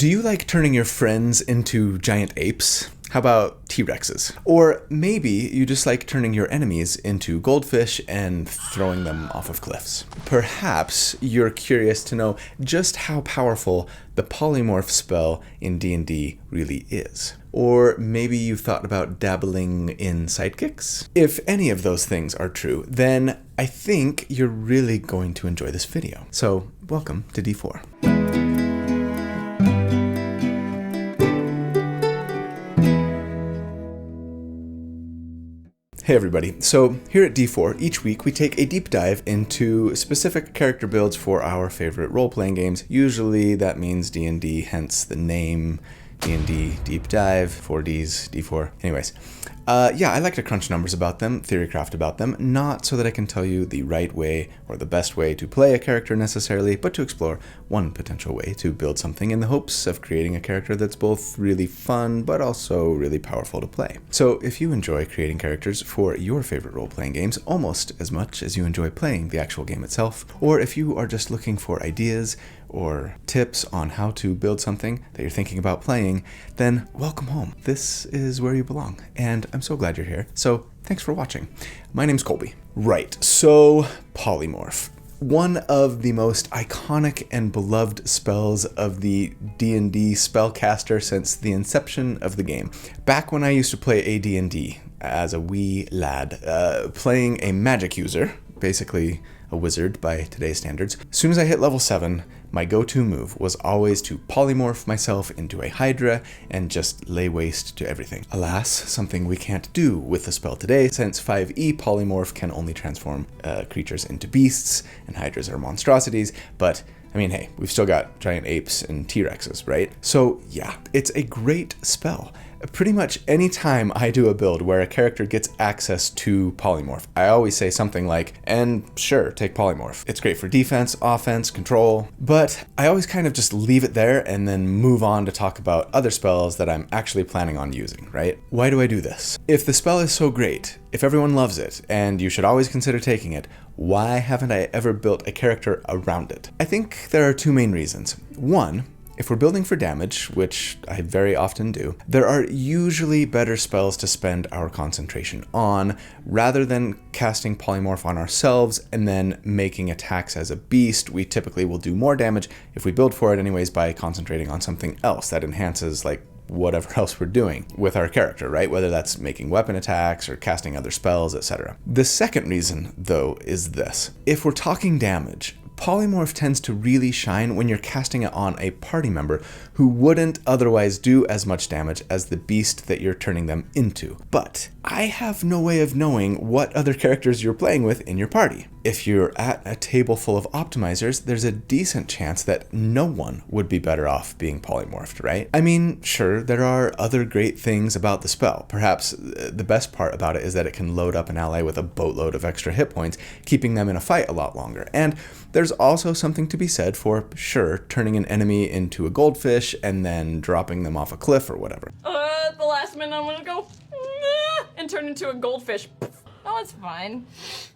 Do you like turning your friends into giant apes? How about T-Rexes? Or maybe you just like turning your enemies into goldfish and throwing them off of cliffs. Perhaps you're curious to know just how powerful the Polymorph spell in D&D really is. Or maybe you've thought about dabbling in sidekicks? If any of those things are true, then I think you're really going to enjoy this video. So, welcome to D4. Hey everybody, so here at D4, each week we take a deep dive into specific character builds for our favorite role-playing games. Usually that means D&D, hence the name D&D Deep Dive, 4Ds, D4. Anyways, yeah, I like to crunch numbers about them, theorycraft about them, not so that I can tell you the right way or the best way to play a character necessarily, but to explore one potential way to build something in the hopes of creating a character that's both really fun, but also really powerful to play. So if you enjoy creating characters for your favorite role-playing games almost as much as you enjoy playing the actual game itself, or if you are just looking for ideas or tips on how to build something that you're thinking about playing, then welcome home. This is where you belong, and I'm so glad you're here. So thanks for watching. My name's Colby. Right, so Polymorph. One of the most iconic and beloved spells of the D&D spellcaster since the inception of the game. Back when I used to play AD&D as a wee lad, playing a magic user, basically a wizard by today's standards, as soon as I hit level 7, my go-to move was always to polymorph myself into a hydra and just lay waste to everything. Alas, something we can't do with the spell today, since 5e polymorph can only transform creatures into beasts, and hydras are monstrosities, but I mean, hey, we've still got giant apes and T-Rexes, right? So yeah, it's a great spell. Pretty much any time I do a build where a character gets access to Polymorph, I always say something like, and sure, take Polymorph. It's great for defense, offense, control, but I always kind of just leave it there and then move on to talk about other spells that I'm actually planning on using, right? Why do I do this? If the spell is so great, if everyone loves it, and you should always consider taking it, why haven't I ever built a character around it? I think there are two main reasons. One, if we're building for damage, which I very often do, there are usually better spells to spend our concentration on, rather than casting Polymorph on ourselves and then making attacks as a beast. We typically will do more damage if we build for it anyways by concentrating on something else that enhances like whatever else we're doing with our character, right? Whether that's making weapon attacks or casting other spells, etc. The second reason, though, is this. If we're talking damage, Polymorph tends to really shine when you're casting it on a party member who wouldn't otherwise do as much damage as the beast that you're turning them into. But I have no way of knowing what other characters you're playing with in your party. If you're at a table full of optimizers, there's a decent chance that no one would be better off being polymorphed, right? I mean, sure, there are other great things about the spell. Perhaps the best part about it is that it can load up an ally with a boatload of extra hit points, keeping them in a fight a lot longer. And there's also something to be said for, sure, turning an enemy into a goldfish and then dropping them off a cliff or whatever. At the last minute I'm gonna go and turn into a goldfish. Oh, it's fine.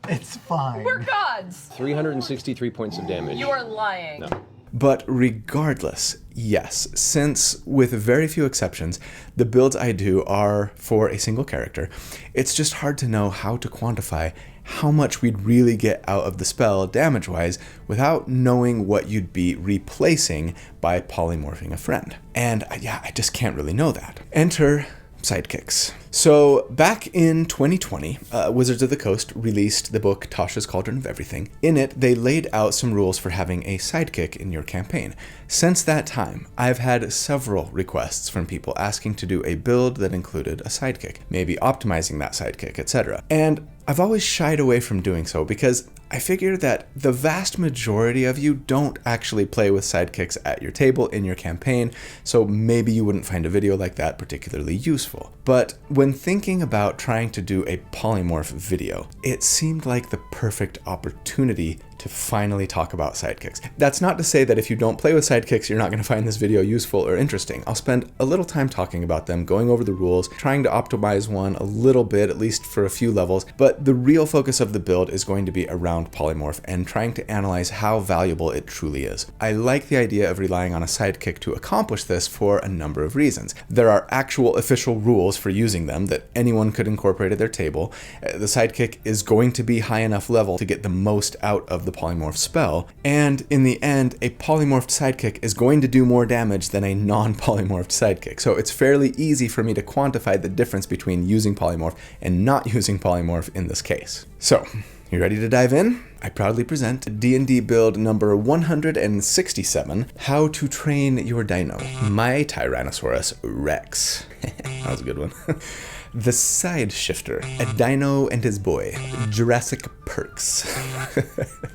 It's fine. We're gods. 363 points of damage. You are lying. No. But regardless, yes, since with very few exceptions, the builds I do are for a single character, it's just hard to know how to quantify how much we'd really get out of the spell damage-wise without knowing what you'd be replacing by polymorphing a friend. And yeah, I just can't really know that. Enter sidekicks. So back in 2020, Wizards of the Coast released the book Tasha's Cauldron of Everything. In it, they laid out some rules for having a sidekick in your campaign. Since that time, I've had several requests from people asking to do a build that included a sidekick, maybe optimizing that sidekick, etc. And I've always shied away from doing so because I figure that the vast majority of you don't actually play with sidekicks at your table in your campaign, so maybe you wouldn't find a video like that particularly useful. But when thinking about trying to do a polymorph video, it seemed like the perfect opportunity to finally talk about sidekicks. That's not to say that if you don't play with sidekicks, you're not going to find this video useful or interesting. I'll spend a little time talking about them, going over the rules, trying to optimize one a little bit, at least for a few levels, but the real focus of the build is going to be around Polymorph and trying to analyze how valuable it truly is. I like the idea of relying on a sidekick to accomplish this for a number of reasons. There are actual official rules for using them that anyone could incorporate at their table. The sidekick is going to be high enough level to get the most out of the polymorph spell, and in the end, a polymorphed sidekick is going to do more damage than a non-polymorphed sidekick. So it's fairly easy for me to quantify the difference between using polymorph and not using polymorph in this case. So, you ready to dive in? I proudly present D&D Build number 167, How to Train Your Dino. My Tyrannosaurus Rex. That was a good one. The Side Shifter, a Dino and His Boy, Jurassic Perks.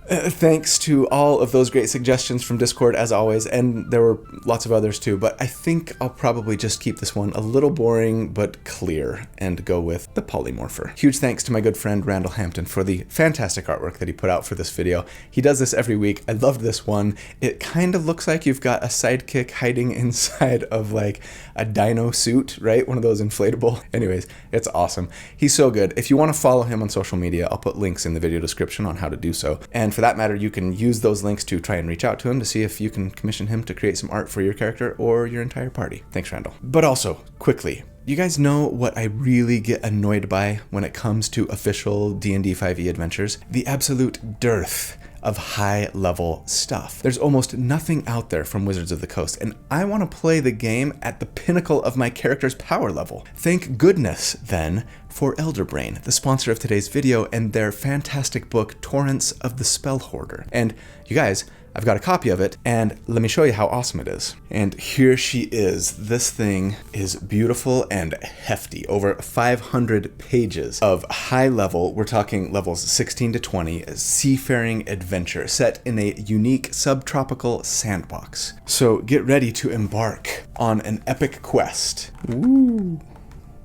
Thanks to all of those great suggestions from Discord as always, and there were lots of others too, but I think I'll probably just keep this one a little boring but clear and go with the Polymorpher. Huge thanks to my good friend Randall Hampton for the fantastic artwork that he put out for this video. He does this every week. I loved this one. It kind of looks like you've got a sidekick hiding inside of like a dino suit, right? One of those inflatable. Anyways, it's awesome. He's so good. If you want to follow him on social media, I'll put links in the video description on how to do so. And for that matter, you can use those links to try and reach out to him to see if you can commission him to create some art for your character or your entire party. Thanks, Randall. But also, quickly, you guys know what I really get annoyed by when it comes to official D&D 5e adventures? The absolute dearth of high-level stuff. There's almost nothing out there from Wizards of the Coast, and I want to play the game at the pinnacle of my character's power level. Thank goodness, then, for Elderbrain, the sponsor of today's video, and their fantastic book, Torrents of the Spellhoarder. And you guys, I've got a copy of it, and let me show you how awesome it is. And here she is. This thing is beautiful and hefty. Over 500 pages of high level, we're talking levels 16 to 20, seafaring adventure set in a unique subtropical sandbox. So get ready to embark on an epic quest. Woo!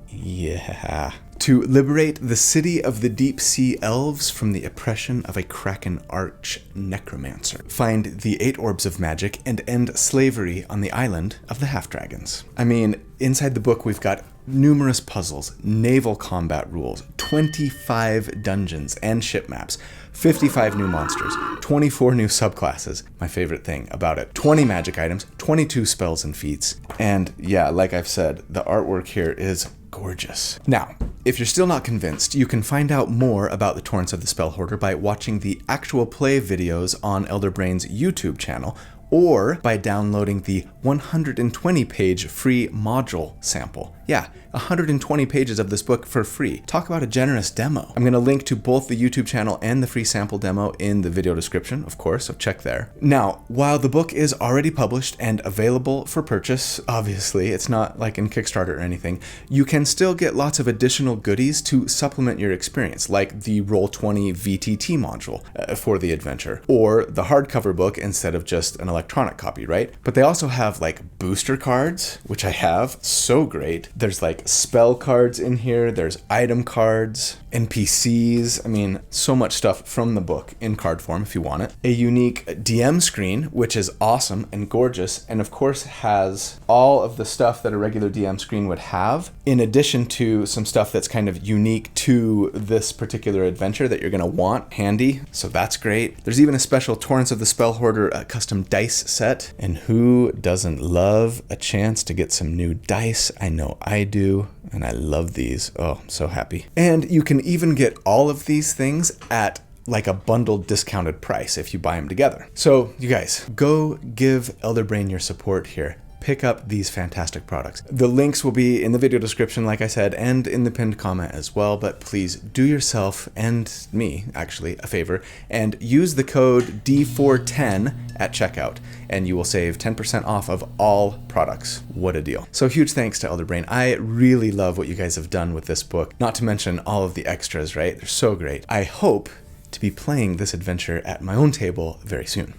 Yeah. To liberate the city of the deep sea elves from the oppression of a kraken arch necromancer. Find the 8 orbs of magic and end slavery on the island of the half-dragons. I mean, inside the book we've got numerous puzzles, naval combat rules, 25 dungeons and ship maps, 55 new monsters, 24 new subclasses, my favorite thing about it, 20 magic items, 22 spells and feats, and yeah, like I've said, the artwork here is gorgeous. Now, if you're still not convinced, you can find out more about the Torrents of the Spellhoarder by watching the actual play videos on Elderbrain's YouTube channel, or by downloading the 120-page free module sample. Yeah, 120 pages of this book for free. Talk about a generous demo. I'm going to link to both the YouTube channel and the free sample demo in the video description, of course, so check there. Now, while the book is already published and available for purchase, obviously, it's not like in Kickstarter or anything, you can still get lots of additional goodies to supplement your experience, like the Roll20 VTT module for the adventure, or the hardcover book instead of just an electronic copy, right? But they also have like booster cards, which I have, so great. There's like spell cards in here, there's item cards, NPCs, I mean, so much stuff from the book in card form if you want it. A unique DM screen, which is awesome and gorgeous, and of course has all of the stuff that a regular DM screen would have, in addition to some stuff that's kind of unique to this particular adventure that you're gonna want handy, so that's great. There's even a special Torrents of the Spellhoarder custom dice set, and who doesn't love a chance to get some new dice? I know I do, and I love these. Oh, I'm so happy. And you can even get all of these things at like a bundled discounted price if you buy them together. So you guys, go give Elderbrain your support here. Pick up these fantastic products. The links will be in the video description, like I said, and in the pinned comment as well, but please do yourself and me, actually, a favor, and use the code D410 at checkout, and you will save 10% off of all products. What a deal. So huge thanks to Elderbrain. I really love what you guys have done with this book, not to mention all of the extras, right? They're so great. I hope to be playing this adventure at my own table very soon.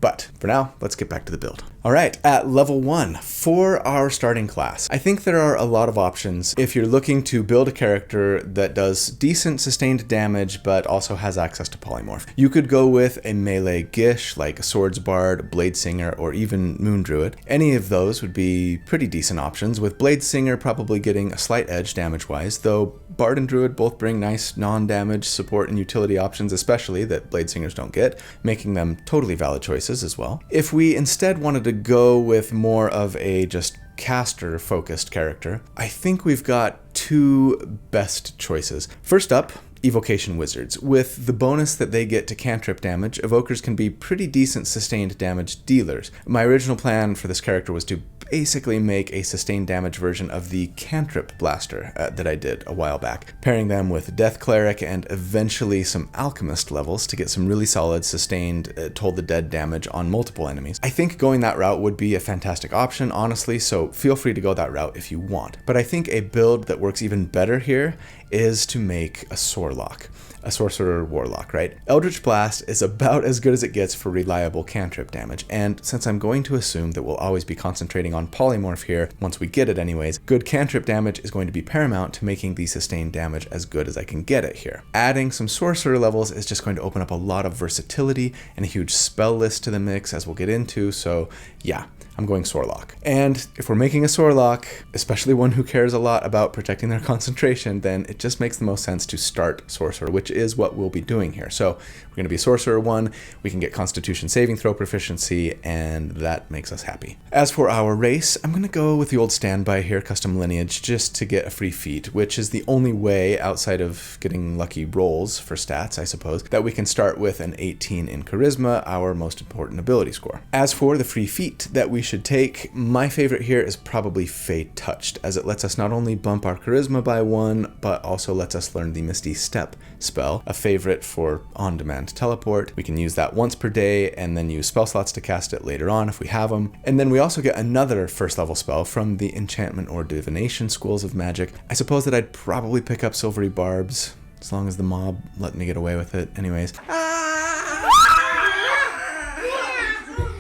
But for now, let's get back to the build. All right, at level 1, For our starting class, I think there are a lot of options if you're looking to build a character that does decent sustained damage but also has access to Polymorph. You could go with a melee Gish like a Swords Bard, Blade Singer, or even Moon Druid. Any of those would be pretty decent options, with Blade Singer probably getting a slight edge damage-wise, though Bard and Druid both bring nice non-damage support and utility options, especially that Blade Singers don't get, making them totally valid choices as well. If we instead wanted to go with more of a just caster-focused character, I think we've got two best choices. First up, Evocation Wizards. With the bonus that they get to cantrip damage, Evokers can be pretty decent sustained damage dealers. My original plan for this character was to basically make a sustained damage version of the Cantrip Blaster that I did a while back, pairing them with Death Cleric and eventually some Alchemist levels to get some really solid sustained Toll the Dead damage on multiple enemies. I think going that route would be a fantastic option, honestly, so feel free to go that route if you want. But I think a build that works even better here is to make a Sorlock. A Sorcerer Warlock, right? Eldritch Blast is about as good as it gets for reliable cantrip damage, and since I'm going to assume that we'll always be concentrating on Polymorph here, once we get it anyways, good cantrip damage is going to be paramount to making the sustained damage as good as I can get it here. Adding some Sorcerer levels is just going to open up a lot of versatility and a huge spell list to the mix, as we'll get into, so yeah. I'm going Sorlock. And if we're making a Sorlock, especially one who cares a lot about protecting their concentration, then it just makes the most sense to start Sorcerer, which is what we'll be doing here. So we're going to be Sorcerer 1, we can get Constitution saving throw proficiency, and that makes us happy. As for our race, I'm going to go with the old standby here, Custom Lineage, just to get a free feat, which is the only way, outside of getting lucky rolls for stats, I suppose, that we can start with an 18 in Charisma, our most important ability score. As for the free feat that we should take, my favorite here is probably Fey Touched, as it lets us not only bump our charisma by 1, but also lets us learn the Misty Step spell, a favorite for on-demand teleport. We can use that once per day and then use spell slots to cast it later on if we have them. And then we also get another first level spell from the Enchantment or Divination schools of magic. I suppose that I'd probably pick up Silvery Barbs, as long as the mob let me get away with it anyways.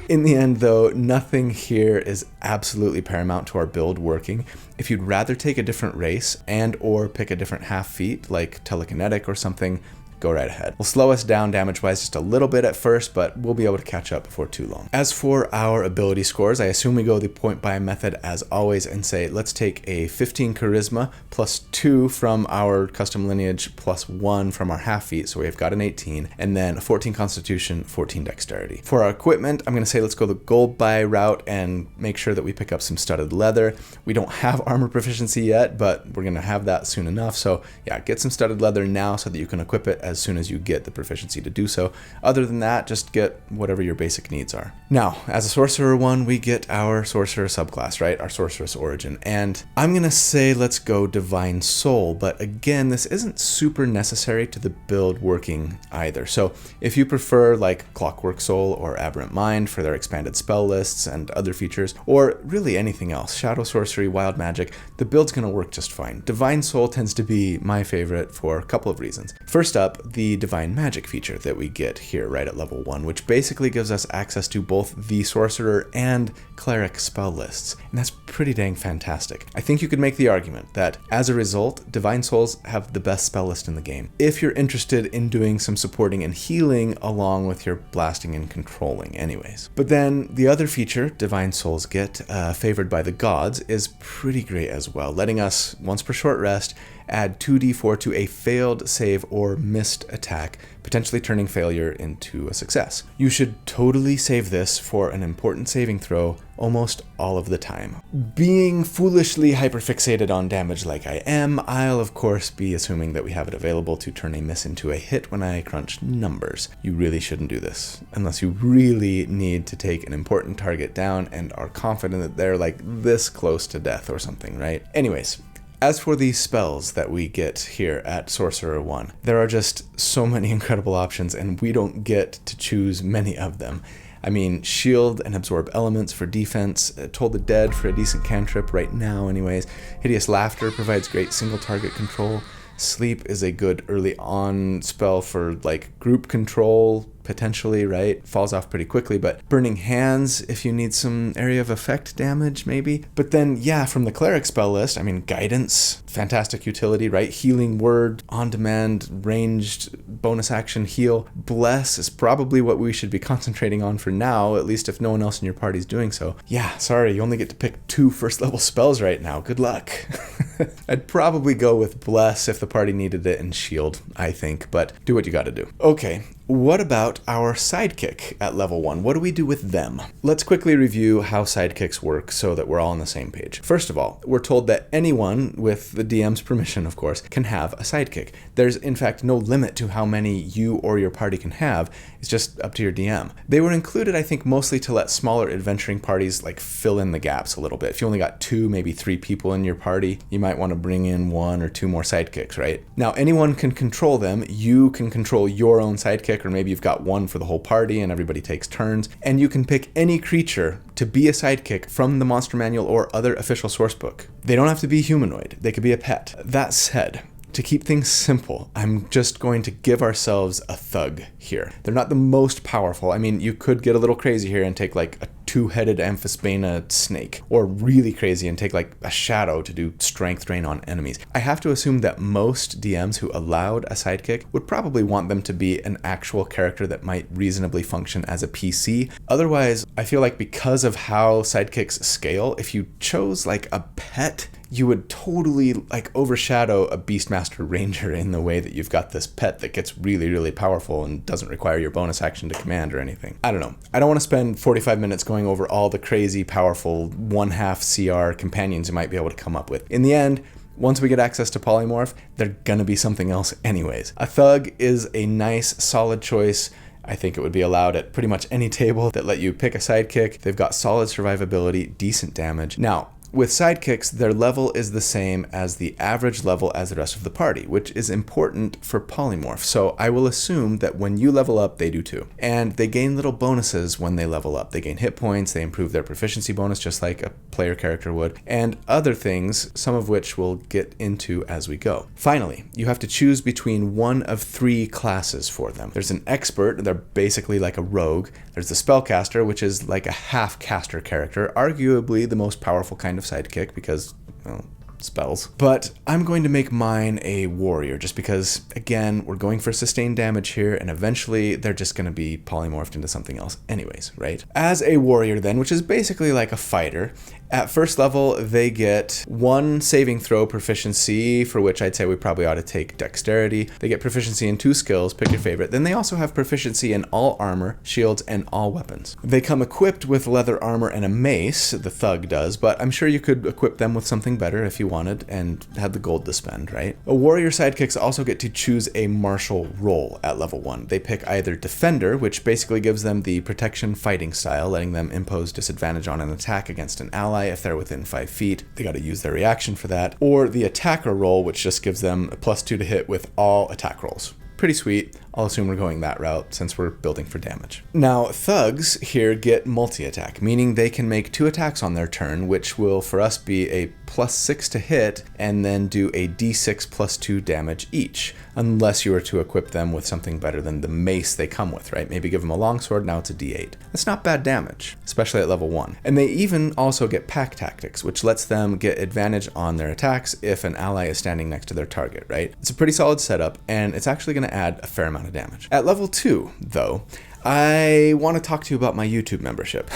In the end, though, nothing here is absolutely paramount to our build working. If you'd rather take a different race and or pick a different half feat, like telekinetic or something, go right ahead. Will slow us down damage-wise just a little bit at first, but we'll be able to catch up before too long. As for our ability scores, I assume we go the point buy method as always and say, let's take a 15 charisma plus 2 from our custom lineage plus 1 from our half feat, so we've got an 18, and then a 14 constitution, 14 dexterity. For our equipment, I'm going to say let's go the gold buy route and make sure that we pick up some studded leather. We don't have armor proficiency yet, but we're going to have that soon enough, so yeah, get some studded leather now so that you can equip it as soon as you get the proficiency to do so. Other than that, just get whatever your basic needs are. Now, as a Sorcerer 1, we get our Sorcerer subclass, right? Our Sorceress origin. And I'm going to say let's go Divine Soul, but again, this isn't super necessary to the build working either. So if you prefer like Clockwork Soul or Aberrant Mind for their expanded spell lists and other features, or really anything else, Shadow Sorcery, Wild Magic, the build's going to work just fine. Divine Soul tends to be my favorite for a couple of reasons. First up, the Divine Magic feature that we get here right at level 1, which basically gives us access to both the Sorcerer and Cleric spell lists, and that's pretty dang fantastic. I think you could make the argument that as a result, Divine Souls have the best spell list in the game, if you're interested in doing some supporting and healing along with your blasting and controlling anyways. But then the other feature Divine Souls get, favored by the gods, is pretty great as well, letting us, once per short rest, add 2d4 to a failed save or missed attack, potentially turning failure into a success. You should totally save this for an important saving throw almost all of the time. Being foolishly hyperfixated on damage like I am, I'll of course be assuming that we have it available to turn a miss into a hit when I crunch numbers. You really shouldn't do this, unless you really need to take an important target down and are confident that they're like this close to death or something, right? Anyways, as for the spells that we get here at Sorcerer 1, there are just so many incredible options and we don't get to choose many of them. I mean, Shield and Absorb Elements for defense, Toll the Dead for a decent cantrip right now anyways, Hideous Laughter provides great single target control, Sleep is a good early on spell for like group control, potentially, right? Falls off pretty quickly, but Burning Hands if you need some area of effect damage, maybe. But then, yeah, from the Cleric spell list, I mean, Guidance, fantastic utility, right? Healing Word, on-demand, ranged, bonus action heal. Bless is probably what we should be concentrating on for now, at least if no one else in your party is doing so. Yeah, sorry, you only get to pick 2 first-level spells right now. Good luck. I'd probably go with Bless if the party needed it, and Shield, I think, but do what you gotta do. Okay, what about our sidekick at level 1? What do we do with them? Let's quickly review how sidekicks work so that we're all on the same page. First of all, we're told that anyone, with the DM's permission, of course, can have a sidekick. There's, in fact, no limit to how many you or your party can have. It's just up to your DM. They were included, I think, mostly to let smaller adventuring parties like fill in the gaps a little bit. If you only got 2, maybe 3 people in your party, you might want to bring in 1 or 2 more sidekicks, right? Now, anyone can control them. You can control your own sidekick, or maybe you've got 1 for the whole party and everybody takes turns, and you can pick any creature to be a sidekick from the monster manual or other official sourcebook. They don't have to be humanoid. They could be a pet. That said, to keep things simple, I'm just going to give ourselves a thug here. They're not the most powerful. I mean, you could get a little crazy here and take like a 2-headed Amphisbaena snake, or really crazy and take like a shadow to do strength drain on enemies. I have to assume that most DMs who allowed a sidekick would probably want them to be an actual character that might reasonably function as a PC. Otherwise, I feel like because of how sidekicks scale, if you chose like a pet, you would totally like overshadow a Beastmaster Ranger in the way that you've got this pet that gets really, really powerful and doesn't require your bonus action to command or anything. I don't know. I don't want to spend 45 minutes going over all the crazy, powerful 1/2 CR companions you might be able to come up with. In the end, once we get access to Polymorph, they're gonna be something else anyways. A thug is a nice, solid choice. I think it would be allowed at pretty much any table that let you pick a sidekick. They've got solid survivability, decent damage. Now, with sidekicks, their level is the same as the average level as the rest of the party, which is important for Polymorph. So I will assume that when you level up, they do too. And they gain little bonuses when they level up. They gain hit points, they improve their proficiency bonus just like a player character would, and other things, some of which we'll get into as we go. Finally, you have to choose between 1 of 3 classes for them. There's an expert, they're basically like a rogue. There's the spellcaster, which is like a half-caster character, arguably the most powerful kind of sidekick because, well, spells. But I'm going to make mine a warrior just because, again, we're going for sustained damage here, and eventually they're just going to be polymorphed into something else anyways, right? As a warrior then, which is basically like a fighter, at first level, they get 1 saving throw proficiency, for which I'd say we probably ought to take dexterity. They get proficiency in 2 skills, pick your favorite. Then they also have proficiency in all armor, shields, and all weapons. They come equipped with leather armor and a mace, the thug does, but I'm sure you could equip them with something better if you wanted and had the gold to spend, right? A warrior sidekicks also get to choose a martial role at level 1. They pick either defender, which basically gives them the protection fighting style, letting them impose disadvantage on an attack against an ally if they're within 5 feet. They got to use their reaction for that. Or the attacker role, which just gives them a +2 to hit with all attack rolls. Pretty sweet. I'll assume we're going that route since we're building for damage. Now, thugs here get multi-attack, meaning they can make 2 attacks on their turn, which will for us be a +6 to hit and then do a d6 +2 damage each, unless you were to equip them with something better than the mace they come with, right? Maybe give them a longsword, now it's a d8. That's not bad damage, especially at level 1. And they even also get pack tactics, which lets them get advantage on their attacks if an ally is standing next to their target, right? It's a pretty solid setup, and it's actually going to add a fair amount of damage. At level 2, though, I want to talk to you about my YouTube membership.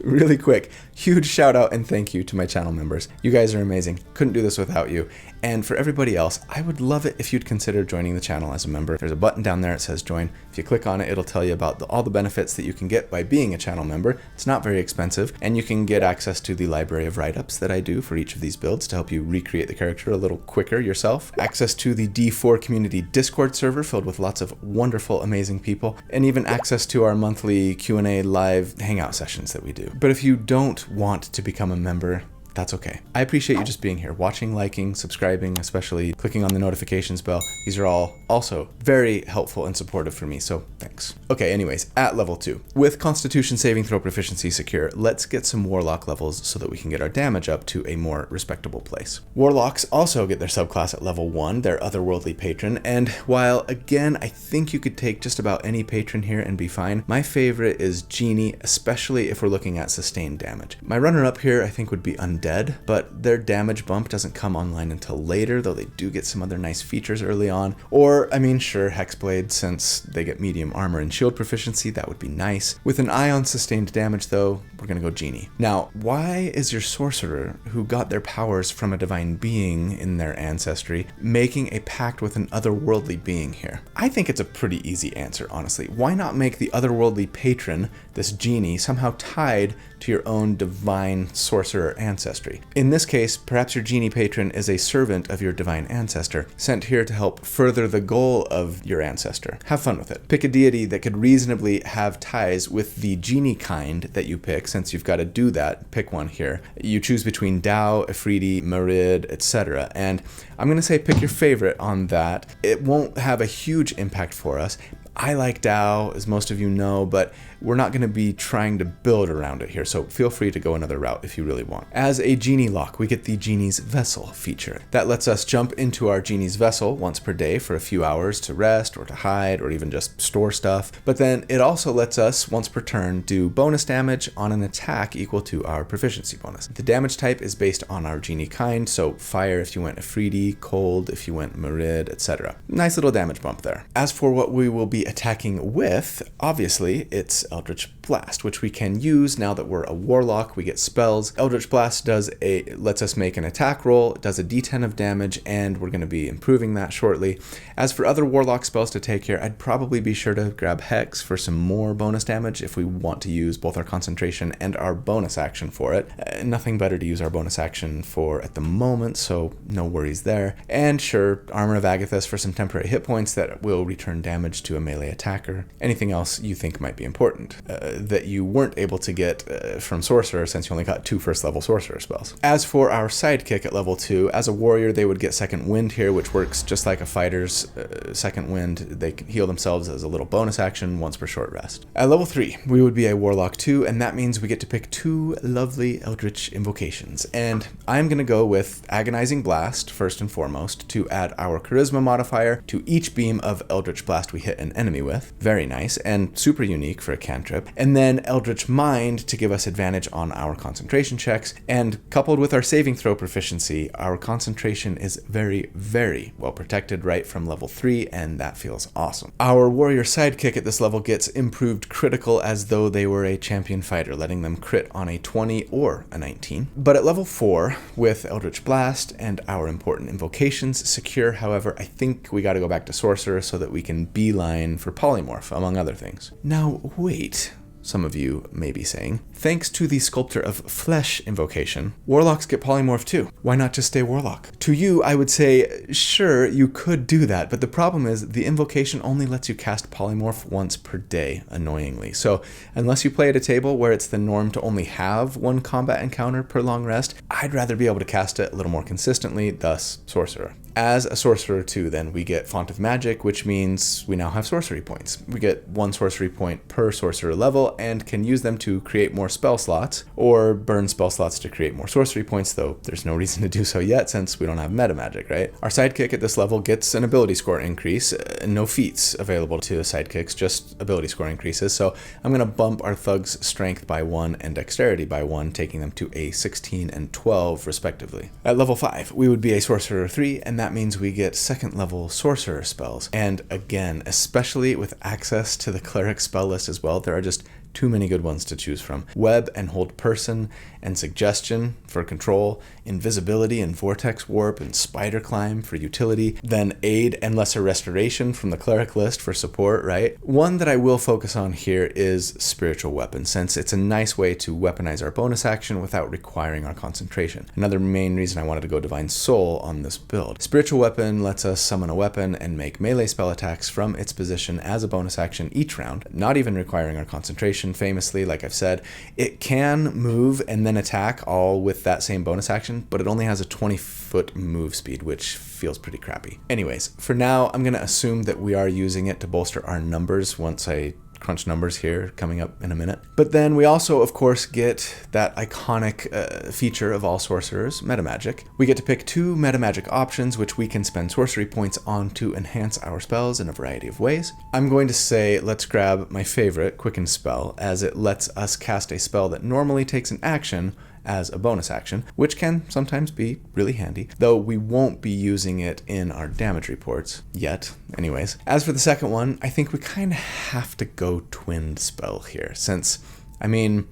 Really quick, huge shout out and thank you to my channel members. You guys are amazing. Couldn't do this without you. And for everybody else, I would love it if you'd consider joining the channel as a member. There's a button down there that says join. If you click on it, it'll tell you about all the benefits that you can get by being a channel member. It's not very expensive, and you can get access to the library of write-ups that I do for each of these builds to help you recreate the character a little quicker yourself. Access to the D4 community Discord server filled with lots of wonderful, amazing people, and even access to our monthly Q&A live hangout sessions that we do. But if you don't want to become a member, that's okay. I appreciate you just being here, watching, liking, subscribing, especially clicking on the notifications bell. These are all also very helpful and supportive for me, so thanks. Okay, anyways, at level 2, with Constitution saving throw proficiency secure, let's get some Warlock levels so that we can get our damage up to a more respectable place. Warlocks also get their subclass at level 1, their otherworldly patron, and while again, I think you could take just about any patron here and be fine, my favorite is Genie, especially if we're looking at sustained damage. My runner-up here I think would be Undead, but their damage bump doesn't come online until later, though they do get some other nice features early on. Or, I mean, sure, Hexblade, since they get medium armor and shield proficiency, that would be nice. With an eye on sustained damage though, we're gonna go Genie. Now, why is your sorcerer, who got their powers from a divine being in their ancestry, making a pact with an otherworldly being here? I think it's a pretty easy answer, honestly. Why not make the otherworldly patron, this Genie, somehow tied to your own divine sorcerer ancestry? In this case, perhaps your Genie patron is a servant of your divine ancestor, sent here to help further the goal of your ancestor. Have fun with it. Pick a deity that could reasonably have ties with the Genie kind that you pick. Since you've got to do that, pick one here. You choose between Tao, Afridi, Marid, etc. And I'm going to say pick your favorite on that. It won't have a huge impact for us. I like Tao, as most of you know, but we're not going to be trying to build around it here, so feel free to go another route if you really want. As a Genie lock, we get the Genie's Vessel feature. That lets us jump into our Genie's Vessel once per day for a few hours to rest or to hide or even just store stuff. But then it also lets us, once per turn, do bonus damage on an attack equal to our proficiency bonus. The damage type is based on our Genie kind, so fire if you went Afridi, cold if you went Marid, etc. Nice little damage bump there. As for what we will be attacking with, obviously it's Eldritch Blast, which we can use now that we're a Warlock. We get spells. Eldritch Blast lets us make an attack roll, it does a d10 of damage, and we're going to be improving that shortly. As for other Warlock spells to take here, I'd probably be sure to grab Hex for some more bonus damage if we want to use both our concentration and our bonus action for it. Nothing better to use our bonus action for at the moment, so no worries there. And sure, Armor of Agathis for some temporary hit points that will return damage to a melee attacker. Anything else you think might be important that you weren't able to get from Sorcerer, since you only got 2 first level Sorcerer spells. As for our sidekick at level 2, as a warrior they would get Second Wind here, which works just like a fighter's Second Wind. They can heal themselves as a little bonus action once per short rest. At level 3, we would be a Warlock 2, and that means we get to pick 2 lovely Eldritch invocations. And I'm going to go with Agonizing Blast, first and foremost, to add our Charisma modifier to each beam of Eldritch Blast we hit an enemy with. Very nice, and super unique for a cantrip. And then Eldritch Mind to give us advantage on our concentration checks, and coupled with our saving throw proficiency, our concentration is very, very well protected right from level 3, and that feels awesome. Our warrior sidekick at this level gets improved critical as though they were a champion fighter, letting them crit on a 20 or a 19. But at level 4, with Eldritch Blast and our important invocations secure, however, I think we gotta go back to Sorcerer so that we can beeline for Polymorph, among other things. Now, wait. Some of you may be saying, thanks to the Sculptor of Flesh invocation, Warlocks get Polymorph too. Why not just stay Warlock? To you, I would say, sure, you could do that, but the problem is the invocation only lets you cast Polymorph once per day, annoyingly. So unless you play at a table where it's the norm to only have 1 combat encounter per long rest, I'd rather be able to cast it a little more consistently, thus Sorcerer. As a Sorcerer too, then, we get Font of Magic, which means we now have sorcery points. We get 1 sorcery point per sorcerer level and can use them to create more spell slots, or burn spell slots to create more sorcery points, though there's no reason to do so yet since we don't have meta magic, right? Our sidekick at this level gets an ability score increase, no feats available to sidekicks, just ability score increases, so I'm going to bump our Thug's strength by 1 and dexterity by 1, taking them to a 16 and 12 respectively. At level 5, we would be a Sorcerer 3, and that means we get 2nd level Sorcerer spells. And again, especially with access to the Cleric spell list as well, there are just too many good ones to choose from. Web and Hold Person, and Suggestion for control, Invisibility and Vortex Warp, and Spider Climb for utility, then Aid and Lesser Restoration from the Cleric list for support, right? One that I will focus on here is Spiritual Weapon, since it's a nice way to weaponize our bonus action without requiring our concentration. Another main reason I wanted to go Divine Soul on this build. Spiritual Weapon lets us summon a weapon and make melee spell attacks from its position as a bonus action each round, not even requiring our concentration, teleportation famously, like I've said. It can move and then attack all with that same bonus action, but it only has a 20-foot move speed, which feels pretty crappy. Anyways, for now, I'm going to assume that we are using it to bolster our numbers once I crunch numbers here coming up in a minute. But then we also, of course, get that iconic feature of all sorcerers, metamagic. We get to pick 2 metamagic options, which we can spend sorcery points on to enhance our spells in a variety of ways. I'm going to say let's grab my favorite, Quicken Spell, as it lets us cast a spell that normally takes an action as a bonus action, which can sometimes be really handy, though we won't be using it in our damage reports yet. Anyways, as for the second one, I think we kind of have to go Twinned Spell here, since, I mean,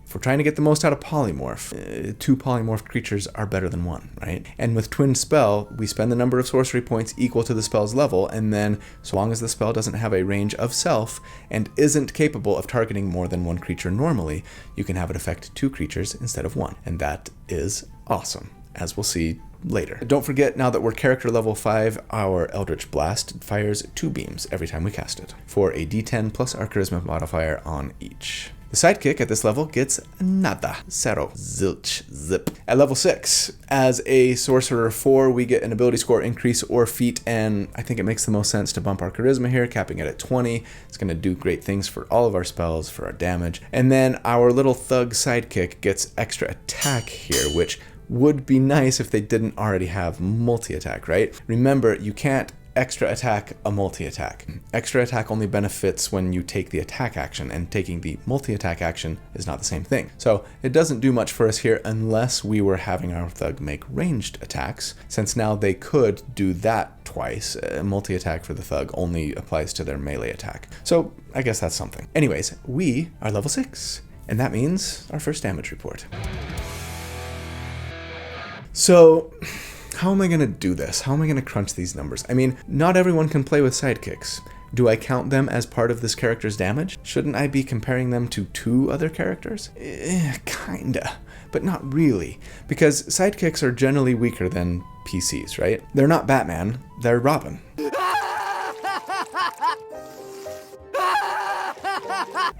if we're trying to get the most out of Polymorph, 2 polymorphed creatures are better than 1, right? And with Twinned Spell, we spend the number of sorcery points equal to the spell's level, and then, so long as the spell doesn't have a range of self and isn't capable of targeting more than 1 creature normally, you can have it affect 2 creatures instead of 1. And that is awesome, as we'll see later. Don't forget, now that we're character level 5, our Eldritch Blast fires 2 beams every time we cast it, for a d10 plus our charisma modifier on each. The sidekick at this level gets nada, zero, zilch, zip. At level 6, as a sorcerer 4, we get an ability score increase or feat, and I think it makes the most sense to bump our charisma here, capping it at 20. It's going to do great things for all of our spells, for our damage. And then our little thug sidekick gets extra attack here, which would be nice if they didn't already have multi-attack, right? Remember, you can't extra attack a multi-attack. Extra attack only benefits when you take the attack action, and taking the multi-attack action is not the same thing. So it doesn't do much for us here unless we were having our thug make ranged attacks, since now they could do that twice. Multi-attack for the thug only applies to their melee attack. So I guess that's something. Anyways, we are level 6, and that means our first damage report. So how am I going to do this? How am I going to crunch these numbers? I mean, not everyone can play with sidekicks. Do I count them as part of this character's damage? Shouldn't I be comparing them to 2 other characters? Kinda, but not really, because sidekicks are generally weaker than PCs, right? They're not Batman, they're Robin.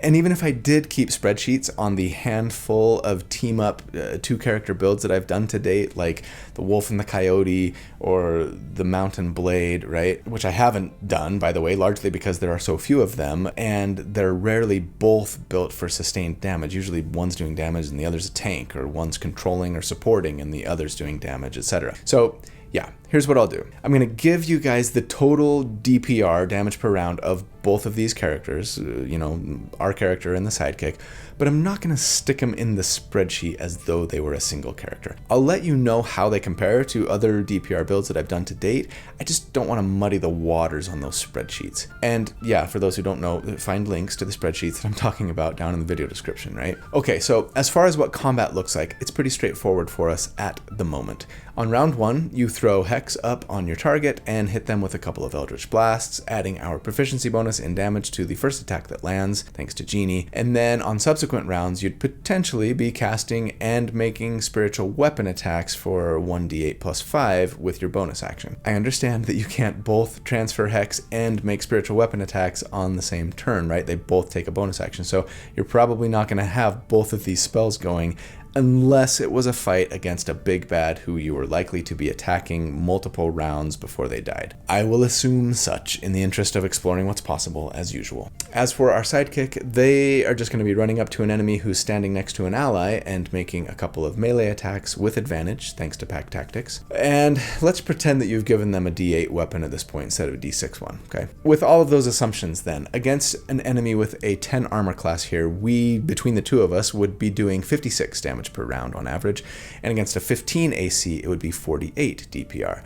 And even if I did keep spreadsheets on the handful of team-up 2-character builds that I've done to date, like the Wolf and the Coyote or the Mountain Blade, right? Which I haven't done, by the way, largely because there are so few of them, and they're rarely both built for sustained damage. Usually one's doing damage and the other's a tank, or one's controlling or supporting and the other's doing damage, etc. So yeah, here's what I'll do. I'm going to give you guys the total DPR, damage per round, of both of these characters, our character and the sidekick, but I'm not going to stick them in the spreadsheet as though they were a single character. I'll let you know how they compare to other DPR builds that I've done to date. I just don't want to muddy the waters on those spreadsheets. And yeah, for those who don't know, find links to the spreadsheets that I'm talking about down in the video description, right? Okay, so as far as what combat looks like, it's pretty straightforward for us at the moment. On round 1, you throw Hex up on your target and hit them with a couple of Eldritch Blasts, adding our proficiency bonus in damage to the first attack that lands, thanks to Genie. And then on subsequent rounds, you'd potentially be casting and making spiritual weapon attacks for 1d8 plus 5 with your bonus action. I understand that you can't both transfer Hex and make spiritual weapon attacks on the same turn, right? They both take a bonus action, so you're probably not going to have both of these spells going unless it was a fight against a big bad who you were likely to be attacking multiple rounds before they died. I will assume such in the interest of exploring what's possible, as usual. As for our sidekick, they are just going to be running up to an enemy who's standing next to an ally and making a couple of melee attacks with advantage, thanks to pack tactics. And let's pretend that you've given them a d8 weapon at this point instead of a d6 one, okay? With all of those assumptions then, against an enemy with a 10 armor class here, we, between the two of us, would be doing 56 damage per round on average, and against a 15 AC it would be 48 DPR.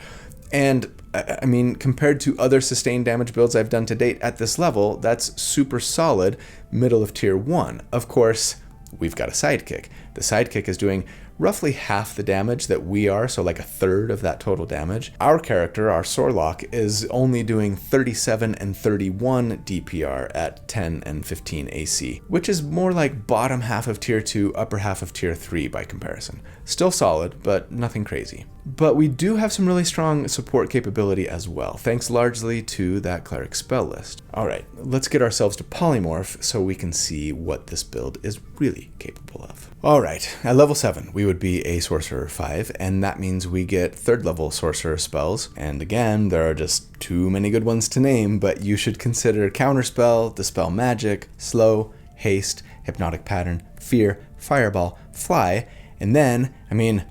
And I mean, compared to other sustained damage builds I've done to date at this level, that's super solid, middle of tier 1. Of course, we've got a sidekick. The sidekick is doing roughly half the damage that we are, so like a third of that total damage. Our character, our Sorlock, is only doing 37 and 31 DPR at 10 and 15 AC, which is more like bottom half of tier 2, upper half of tier 3 by comparison. Still solid, but nothing crazy. but we do have some really strong support capability as well, thanks largely to that cleric spell list. Alright, let's get ourselves to Polymorph so we can see what this build is really capable of. Alright, at level 7 we would be a Sorcerer 5, and that means we get 3rd level Sorcerer spells, and again, there are just too many good ones to name, but you should consider Counterspell, Dispel Magic, Slow, Haste, Hypnotic Pattern, Fear, Fireball, Fly, and then,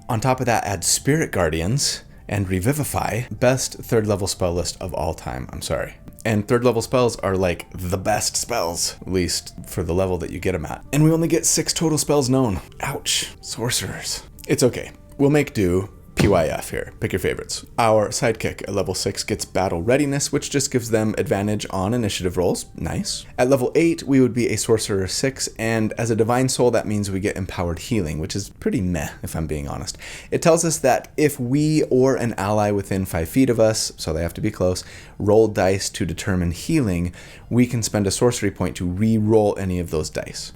on top of that, add Spirit Guardians and Revivify. Best 3rd level spell list of all time, I'm sorry. And 3rd level spells are like the best spells, at least for the level that you get them at. And we only get 6 total spells known. Ouch, sorcerers. It's okay, we'll make do. PYF here, pick your favorites. Our sidekick at level 6 gets Battle Readiness, which just gives them advantage on initiative rolls. Nice. At level 8, we would be a Sorcerer 6, and as a Divine Soul, that means we get Empowered Healing, which is pretty meh, if I'm being honest. It tells us that if we or an ally within 5 feet of us, so they have to be close, roll dice to determine healing, we can spend a sorcery point to re-roll any of those dice.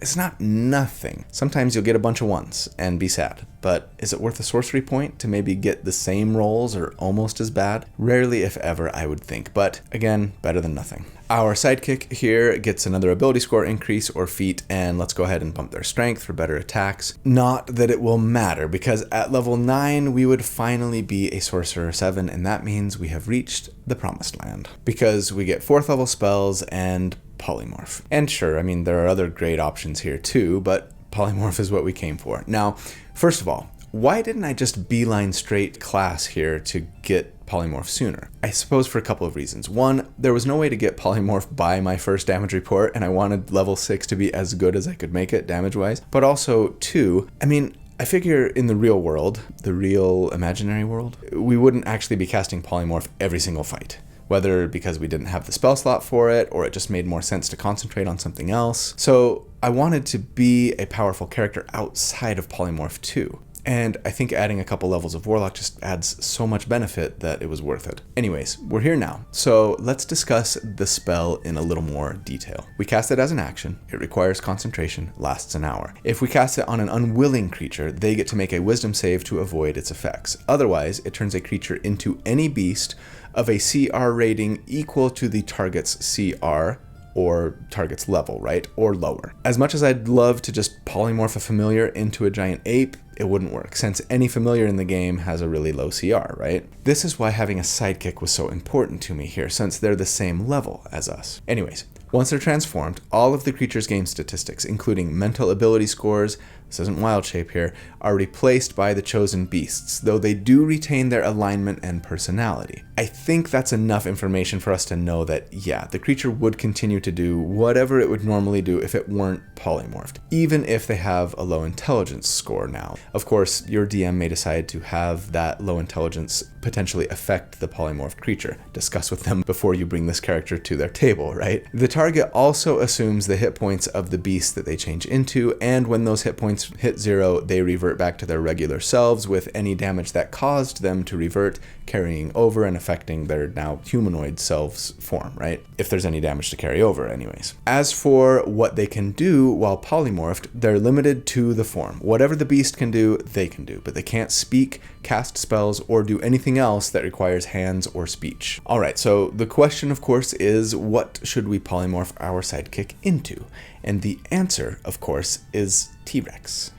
It's not nothing. Sometimes you'll get a bunch of ones and be sad, but is it worth a sorcery point to maybe get the same rolls or almost as bad? Rarely, if ever, I would think, but again, better than nothing. Our sidekick here gets another ability score increase or feat, and let's go ahead and bump their strength for better attacks. Not that it will matter, because at level 9, we would finally be a Sorcerer 7, and that means we have reached the Promised Land. Because we get 4th level spells and Polymorph. And sure, there are other great options here too, but Polymorph is what we came for. Now, first of all, why didn't I just beeline straight class here to get Polymorph sooner? I suppose for a couple of reasons. One, there was no way to get Polymorph by my first damage report, and I wanted level 6 to be as good as I could make it damage-wise. But also, two, I figure in the real world, the real imaginary world, we wouldn't actually be casting Polymorph every single fight. Whether because we didn't have the spell slot for it, or it just made more sense to concentrate on something else. So I wanted to be a powerful character outside of Polymorph too. And I think adding a couple levels of Warlock just adds so much benefit that it was worth it. Anyways, we're here now, so let's discuss the spell in a little more detail. We cast it as an action, it requires concentration, lasts an hour. If we cast it on an unwilling creature, they get to make a wisdom save to avoid its effects. Otherwise, it turns a creature into any beast of a CR rating equal to the target's CR, or target's level, right? Or lower. As much as I'd love to just polymorph a familiar into a giant ape, it wouldn't work, since any familiar in the game has a really low CR, right? This is why having a sidekick was so important to me here, since they're the same level as us. Anyways, once they're transformed, all of the creature's game statistics, including mental ability scores, this isn't wild shape here, are replaced by the chosen beasts, though they do retain their alignment and personality. I think that's enough information for us to know that, yeah, the creature would continue to do whatever it would normally do if it weren't polymorphed, even if they have a low intelligence score now. Of course, your DM may decide to have that low intelligence potentially affect the polymorphed creature. Discuss with them before you bring this character to their table, right? The target also assumes the hit points of the beast that they change into, and when those hit points hit 0, they revert back to their regular selves, with any damage that caused them to revert carrying over and affecting their now humanoid selves form, right? If there's any damage to carry over anyways. As for what they can do while polymorphed, they're limited to the form. Whatever the beast can do, they can do, but they can't speak, cast spells, or do anything else that requires hands or speech. Alright, so the question of course is, what should we polymorph our sidekick into? And the answer, of course, is T-Rex.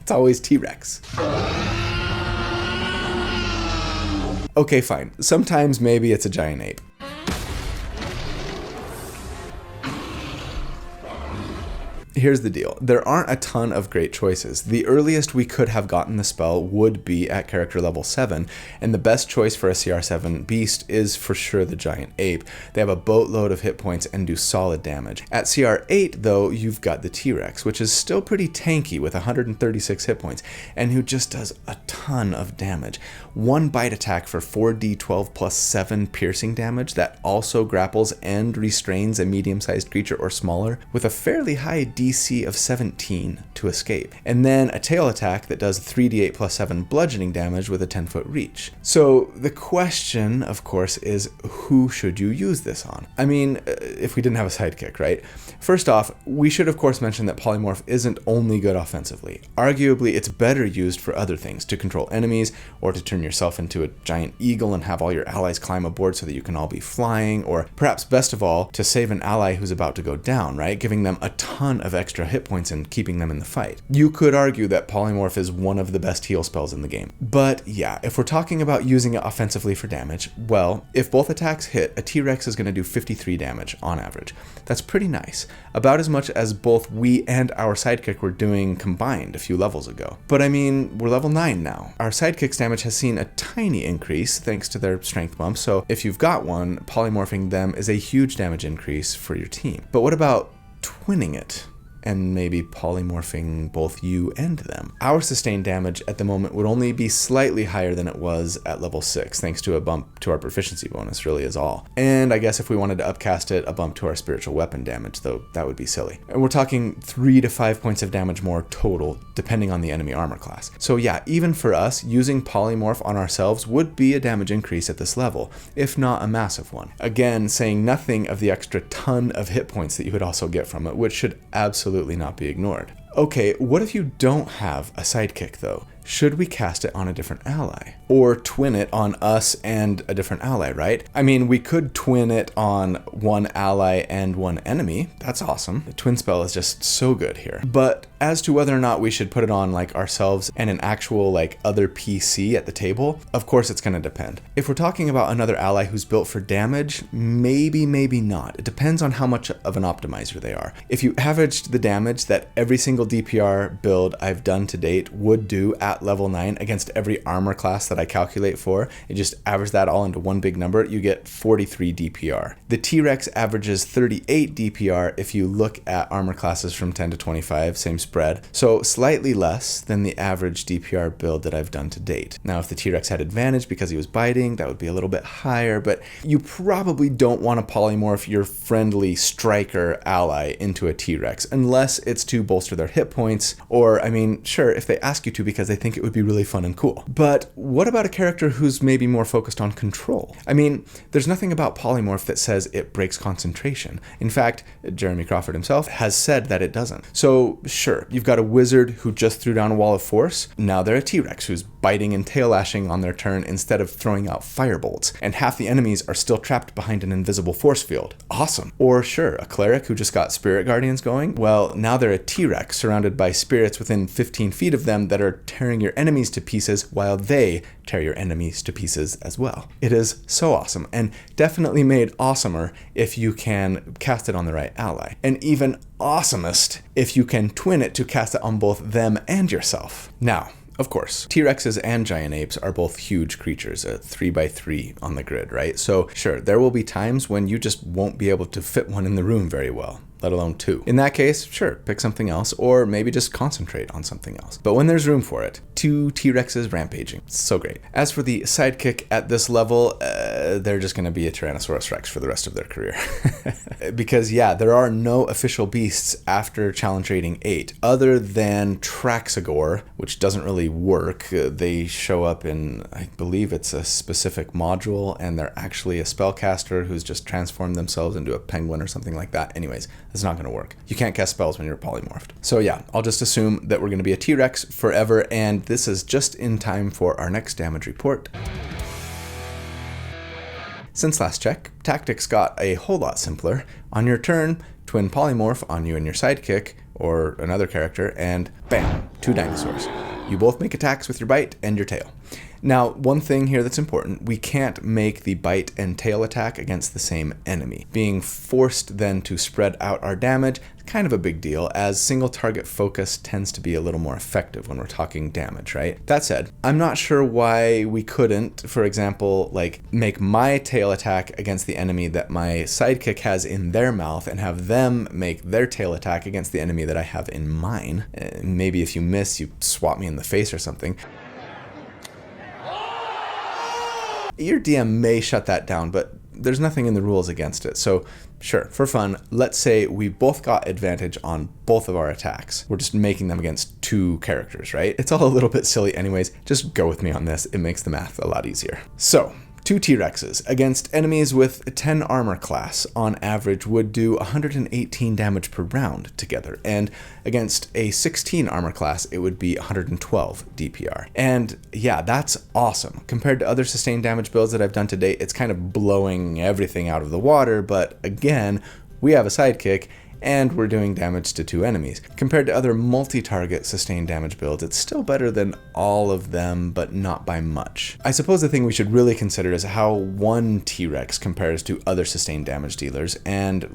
It's always T-Rex. Okay, fine. Sometimes maybe it's a giant ape. Here's the deal. There aren't a ton of great choices. The earliest we could have gotten the spell would be at character level 7, and the best choice for a CR7 beast is for sure the giant ape. They have a boatload of hit points and do solid damage. At CR8 though, you've got the T-Rex, which is still pretty tanky with 136 hit points, and who just does a ton of damage. One bite attack for 4d12 plus 7 piercing damage that also grapples and restrains a medium-sized creature or smaller, with a fairly high DC of 17 to escape, and then a tail attack that does 3d8 plus 7 bludgeoning damage with a 10-foot reach. So the question, of course, is who should you use this on? I mean, if we didn't have a sidekick, right? First off, we should of course mention that Polymorph isn't only good offensively. Arguably, it's better used for other things, to control enemies, or to turn yourself into a giant eagle and have all your allies climb aboard so that you can all be flying, or perhaps best of all, to save an ally who's about to go down, right? Giving them a ton of extra hit points and keeping them in the fight. You could argue that Polymorph is one of the best heal spells in the game. But yeah, if we're talking about using it offensively for damage, well, if both attacks hit, a T-Rex is going to do 53 damage on average. That's pretty nice. About as much as both we and our sidekick were doing combined a few levels ago. But I mean, we're level 9 now. Our sidekick's damage has seen a tiny increase thanks to their strength bump, so if you've got one, polymorphing them is a huge damage increase for your team. But what about twinning it? And maybe polymorphing both you and them. Our sustained damage at the moment would only be slightly higher than it was at level 6, thanks to a bump to our proficiency bonus, really is all. And I guess if we wanted to upcast it, a bump to our spiritual weapon damage, though that would be silly. And we're talking 3 to 5 points of damage more total, depending on the enemy armor class. So yeah, even for us, using polymorph on ourselves would be a damage increase at this level, if not a massive one. Again, saying nothing of the extra ton of hit points that you would also get from it, which should absolutely not be ignored. Okay, what if you don't have a sidekick though? Should we cast it on a different ally? Or twin it on us and a different ally, right? I mean, we could twin it on one ally and one enemy. That's awesome. The twin spell is just so good here. But as to whether or not we should put it on like ourselves and an actual like other PC at the table, of course it's gonna depend. If we're talking about another ally who's built for damage, maybe not. It depends on how much of an optimizer they are. If you averaged the damage that every single DPR build I've done to date would do at level 9 against every armor class that I calculate for, and just average that all into one big number, you get 43 DPR. The T-Rex averages 38 DPR if you look at armor classes from 10 to 25, same spread, so slightly less than the average DPR build that I've done to date. Now if the T-Rex had advantage because he was biting, that would be a little bit higher, but you probably don't want to polymorph your friendly striker ally into a T-Rex unless it's to bolster their hit points, or I mean, sure, if they ask you to because they think it would be really fun and cool. But what about a character who's maybe more focused on control? I mean, there's nothing about polymorph that says it breaks concentration. In fact, Jeremy Crawford himself has said that it doesn't. So sure, you've got a wizard who just threw down a wall of force. Now they're a T-Rex who's biting and tail lashing on their turn instead of throwing out firebolts, and half the enemies are still trapped behind an invisible force field. Awesome. Or sure, a cleric who just got spirit guardians going. Well, now they're a T-Rex surrounded by spirits within 15 feet of them that are tearing your enemies to pieces while they tear your enemies to pieces as well. It is so awesome, and definitely made awesomer if you can cast it on the right ally, and even awesomest if you can twin it to cast it on both them and yourself. Now, of course, T-Rexes and giant apes are both huge creatures, a 3x3 on the grid, right? So sure, there will be times when you just won't be able to fit one in the room very well, let alone two. In that case, sure, pick something else, or maybe just concentrate on something else. But when there's room for it, 2 T-Rexes rampaging. So great. As for the sidekick at this level, they're just going to be a Tyrannosaurus Rex for the rest of their career. Because yeah, there are no official beasts after challenge rating 8, other than Traxagore, which doesn't really work. They show up in, I believe it's a specific module, and they're actually a spellcaster who's just transformed themselves into a penguin or something like that. Anyways, it's not going to work. You can't cast spells when you're polymorphed. So yeah, I'll just assume that we're going to be a T-Rex forever, and this is just in time for our next damage report. Since last check, tactics got a whole lot simpler. On your turn, twin polymorph on you and your sidekick, or another character, and bam, 2 dinosaurs. You both make attacks with your bite and your tail. Now, one thing here that's important, we can't make the bite and tail attack against the same enemy. Being forced then to spread out our damage is kind of a big deal, as single target focus tends to be a little more effective when we're talking damage, right? That said, I'm not sure why we couldn't, for example, like make my tail attack against the enemy that my sidekick has in their mouth and have them make their tail attack against the enemy that I have in mine. Maybe if you miss, you swat me in the face or something. Your DM may shut that down, but there's nothing in the rules against it. So sure, for fun, let's say we both got advantage on both of our attacks. We're just making them against 2 characters, right? It's all a little bit silly anyways. Just go with me on this. It makes the math a lot easier. So, 2 T-Rexes against enemies with 10 armor class on average would do 118 damage per round together, and against a 16 armor class it would be 112 DPR. And yeah, that's awesome. Compared to other sustained damage builds that I've done to date, it's kind of blowing everything out of the water, but again, we have a sidekick and we're doing damage to 2 enemies. Compared to other multi-target sustained damage builds, it's still better than all of them, but not by much. I suppose the thing we should really consider is how one T-Rex compares to other sustained damage dealers, and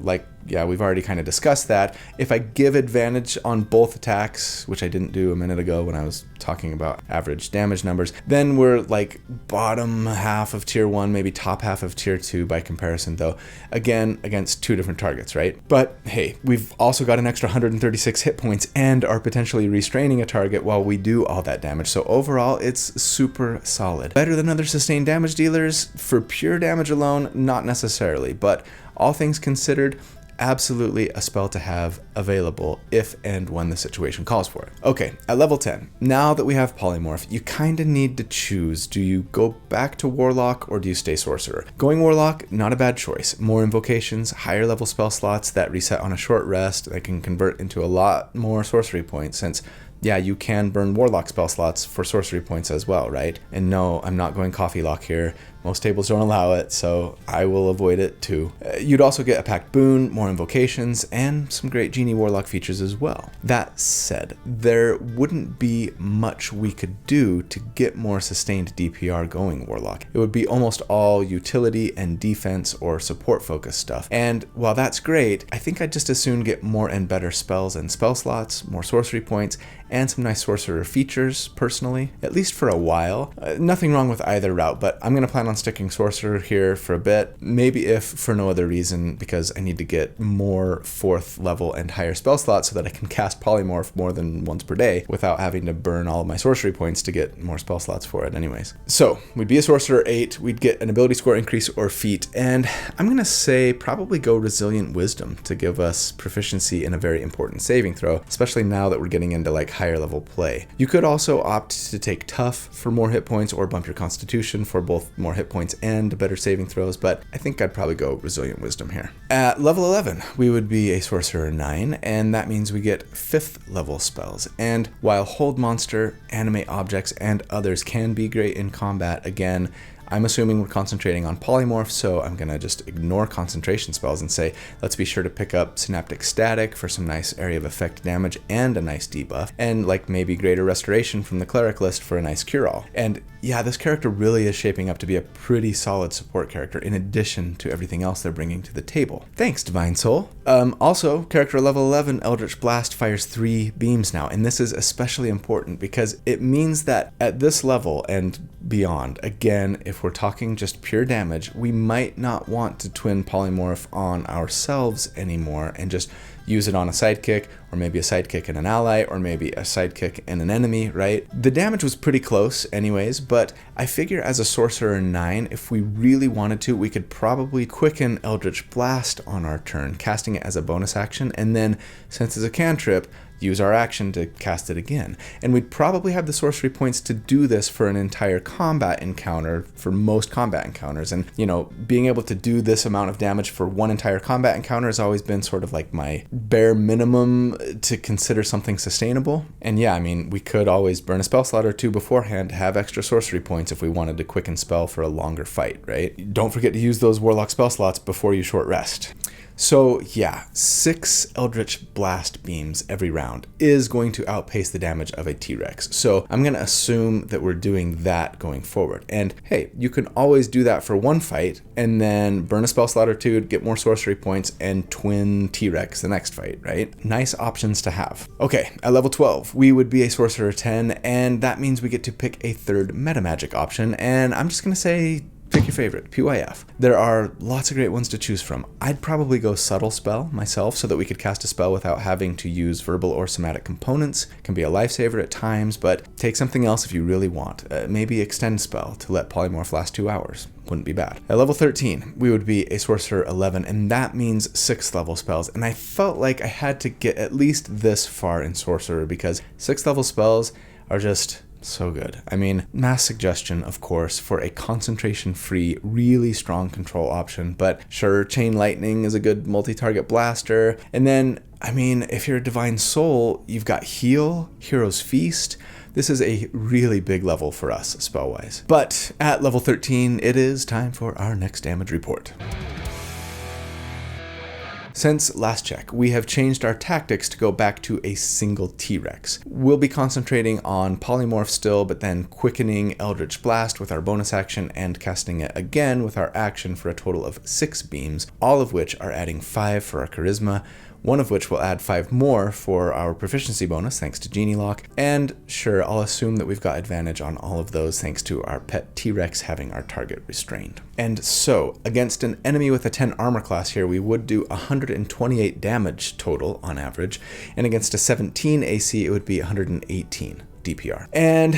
yeah, we've already kind of discussed that. If I give advantage on both attacks, which I didn't do a minute ago when I was talking about average damage numbers, then we're like bottom half of tier 1, maybe top half of tier 2 by comparison, though, again, against 2 different targets, right? But hey, we've also got an extra 136 hit points and are potentially restraining a target while we do all that damage, so overall, it's super solid. Better than other sustained damage dealers? For pure damage alone, not necessarily, but all things considered, absolutely a spell to have available if and when the situation calls for it. Okay, at level 10, now that we have Polymorph, you kind of need to choose. Do you go back to Warlock or do you stay Sorcerer? Going Warlock, not a bad choice. More invocations, higher level spell slots that reset on a short rest that can convert into a lot more sorcery points, since yeah, you can burn Warlock spell slots for sorcery points as well, right? And no, I'm not going Coffee Lock here. Most tables don't allow it, so I will avoid it too. You'd also get a Pact Boon, more invocations, and some great Genie Warlock features as well. That said, there wouldn't be much we could do to get more sustained DPR going Warlock. It would be almost all utility and defense or support focused stuff. And while that's great, I think I'd just as soon get more and better spells and spell slots, more sorcery points, and some nice sorcerer features, personally, at least for a while. Nothing wrong with either route, but I'm going to plan on sticking sorcerer here for a bit, maybe if for no other reason, because I need to get more 4th level and higher spell slots so that I can cast Polymorph more than once per day without having to burn all of my sorcery points to get more spell slots for it anyways. So, we'd be a sorcerer 8, we'd get an ability score increase or feat, and I'm going to say probably go Resilient Wisdom to give us proficiency in a very important saving throw, especially now that we're getting into like higher level play. You could also opt to take Tough for more hit points or bump your Constitution for both more hit points and better saving throws, but I think I'd probably go Resilient Wisdom here. At level 11, we would be a Sorcerer 9, and that means we get 5th level spells. And while Hold Monster, Animate Objects, and others can be great in combat, again, I'm assuming we're concentrating on Polymorph, so I'm going to just ignore concentration spells and say, let's be sure to pick up Synaptic Static for some nice area of effect damage and a nice debuff, and like maybe Greater Restoration from the Cleric list for a nice cure-all. And yeah, this character really is shaping up to be a pretty solid support character in addition to everything else they're bringing to the table. Thanks, Divine Soul. Also, character level 11, Eldritch Blast fires 3 beams now, and this is especially important because it means that at this level and beyond, again, if we're talking just pure damage, we might not want to twin Polymorph on ourselves anymore and just use it on a sidekick, or maybe a sidekick and an ally, or maybe a sidekick and an enemy, right? The damage was pretty close anyways, but I figure as a Sorcerer 9, if we really wanted to, we could probably quicken Eldritch Blast on our turn, casting it as a bonus action, and then, since it's a cantrip, use our action to cast it again. And we'd probably have the sorcery points to do this for an entire combat encounter, for most combat encounters. And, you know, being able to do this amount of damage for one entire combat encounter has always been sort of like my bare minimum to consider something sustainable. And yeah, I mean, we could always burn a spell slot or 2 beforehand to have extra sorcery points if we wanted to quicken spell for a longer fight, right? Don't forget to use those Warlock spell slots before you short rest. So yeah, 6 Eldritch Blast beams every round is going to outpace the damage of a T-Rex. So I'm going to assume that we're doing that going forward. And hey, you can always do that for one fight and then burn a spell slot or 2 to get more sorcery points and twin T-Rex the next fight, right? Nice options to have. Okay, at level 12, we would be a Sorcerer 10, and that means we get to pick a 3rd meta magic option, and I'm just going to say Pick your favorite, PYF. There are lots of great ones to choose from. I'd probably go Subtle Spell myself so that we could cast a spell without having to use verbal or somatic components. Can be a lifesaver at times, but take something else if you really want. Maybe Extend Spell to let Polymorph last 2 hours. Wouldn't be bad. At level 13, we would be a Sorcerer 11, and that means 6th level spells. And I felt like I had to get at least this far in Sorcerer because 6th level spells are just so good. I mean, Mass Suggestion, of course, for a concentration-free, really strong control option, but sure, Chain Lightning is a good multi-target blaster. And then, I mean, if you're a Divine Soul, you've got Heal, Hero's Feast. This is a really big level for us, spell-wise. But at level 13, it is time for our next damage report. Since last check, we have changed our tactics to go back to a single T-Rex. We'll be concentrating on Polymorph still, but then quickening Eldritch Blast with our bonus action and casting it again with our action for a total of 6 beams, all of which are adding 5 for our Charisma, one of which will add 5 more for our proficiency bonus thanks to Genie Lock, and sure, I'll assume that we've got advantage on all of those thanks to our pet T-Rex having our target restrained. And so, against an enemy with a 10 armor class here, we would do 128 damage total on average, and against a 17 AC, it would be 118 DPR. And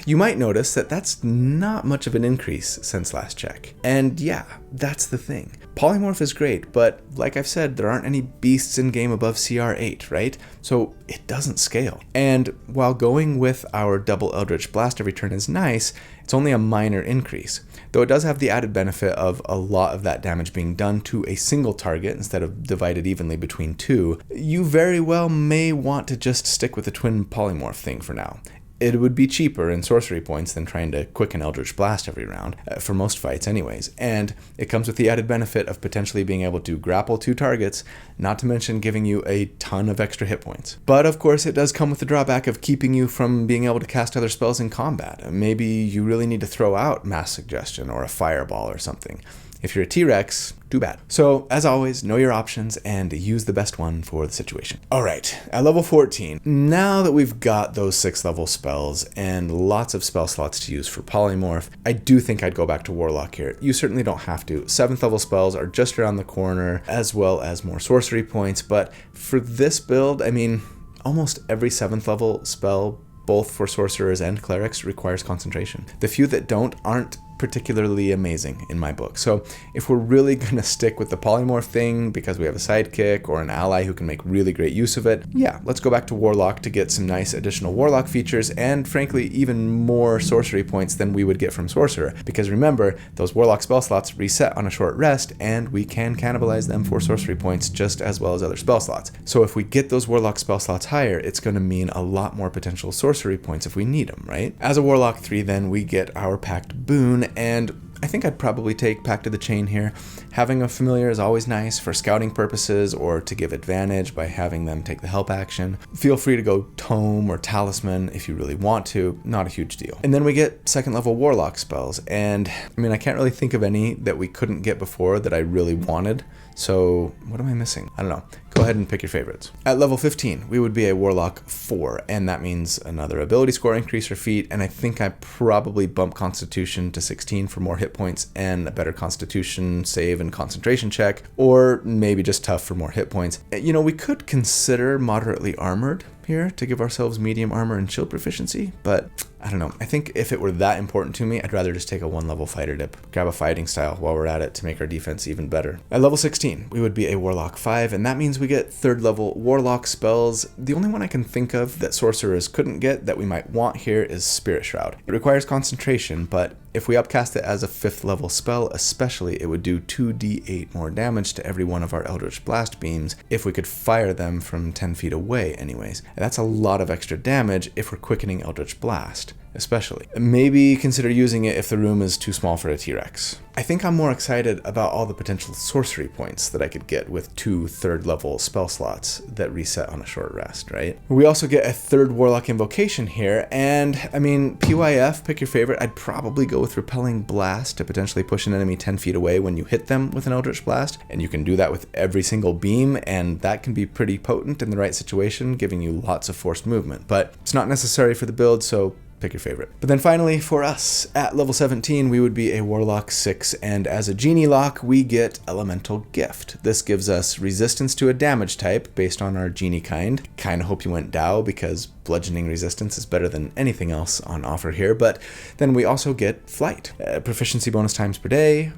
you might notice that that's not much of an increase since last check. And yeah, that's the thing. Polymorph is great, but like I've said, there aren't any beasts in game above CR 8, right? So it doesn't scale. And while going with our double Eldritch Blast every turn is nice, it's only a minor increase. Though it does have the added benefit of a lot of that damage being done to a single target instead of divided evenly between 2, you very well may want to just stick with the twin Polymorph thing for now. It would be cheaper in sorcery points than trying to quicken Eldritch Blast every round, for most fights anyways, and it comes with the added benefit of potentially being able to grapple 2 targets, not to mention giving you a ton of extra hit points. But of course it does come with the drawback of keeping you from being able to cast other spells in combat. Maybe you really need to throw out Mass Suggestion or a Fireball or something. If you're a T-Rex, too bad. So, as always, know your options and use the best one for the situation. Alright, at level 14, now that we've got those 6th level spells and lots of spell slots to use for Polymorph, I do think I'd go back to Warlock here. You certainly don't have to. 7th level spells are just around the corner, as well as more sorcery points, but for this build, I mean, almost every 7th level spell, both for sorcerers and clerics, requires concentration. The few that don't aren't particularly amazing in my book. So if we're really gonna stick with the Polymorph thing because we have a sidekick or an ally who can make really great use of it, yeah, let's go back to Warlock to get some nice additional Warlock features and frankly even more sorcery points than we would get from Sorcerer. Because remember, those Warlock spell slots reset on a short rest and we can cannibalize them for sorcery points just as well as other spell slots. So if we get those Warlock spell slots higher, it's gonna mean a lot more potential sorcery points if we need them, right? As a Warlock 3 then, we get our Pact Boon, and I think I'd probably take Pact of the Chain here. Having a familiar is always nice for scouting purposes or to give advantage by having them take the help action. Feel free to go Tome or Talisman if you really want to, not a huge deal. And then we get 2nd level Warlock spells, and I mean I can't really think of any that we couldn't get before that I really wanted. So what am I missing? I don't know. Go ahead and pick your favorites. At level 15, we would be a Warlock 4, and that means another ability score increase or feat, and I think I probably bump Constitution to 16 for more hit points and a better Constitution save and concentration check, or maybe just tough for more hit points. You know, we could consider moderately armored here to give ourselves medium armor and shield proficiency, but I don't know. I think if it were that important to me, I'd rather just take a 1-level fighter dip, grab a fighting style while we're at it to make our defense even better. At level 16, we would be a Warlock 5, and that means we get 3rd level Warlock spells. The only one I can think of that sorcerers couldn't get that we might want here is Spirit Shroud. It requires concentration, but if we upcast it as a 5th level spell especially, it would do 2d8 more damage to every one of our Eldritch Blast beams if we could fire them from 10 feet away anyways. And that's a lot of extra damage if we're quickening Eldritch Blast, especially. Maybe consider using it if the room is too small for a T-Rex. I think I'm more excited about all the potential sorcery points that I could get with 2 3rd level spell slots that reset on a short rest, right? We also get a 3rd Warlock Invocation here, and I mean, PYF, pick your favorite. I'd probably go with Repelling Blast to potentially push an enemy 10 feet away when you hit them with an Eldritch Blast, and you can do that with every single beam, and that can be pretty potent in the right situation, giving you lots of forced movement. But it's not necessary for the build, so Pick your favorite. But then finally, for us, at level 17, we would be a Warlock 6, and as a Genie lock, we get Elemental Gift. This gives us resistance to a damage type based on our Genie kind. Kinda hope you went Dow, because bludgeoning resistance is better than anything else on offer here, but then we also get Flight. Proficiency bonus times per day.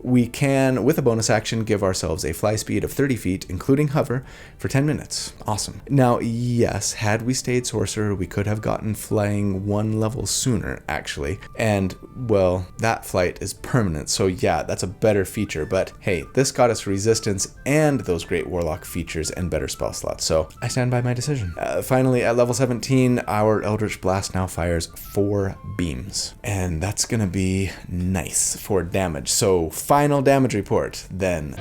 We can, with a bonus action, give ourselves a fly speed of 30 feet, including hover, for 10 minutes. Awesome. Now, yes, had we stayed Sorcerer, we could have gotten flying 1 level sooner, actually. And, well, that flight is permanent, so yeah, that's a better feature. But hey, this got us resistance and those great Warlock features and better spell slots, so I stand by my decision. Finally, at level 17, our Eldritch Blast now fires 4 beams. And that's gonna be nice for damage. So, final damage report, then.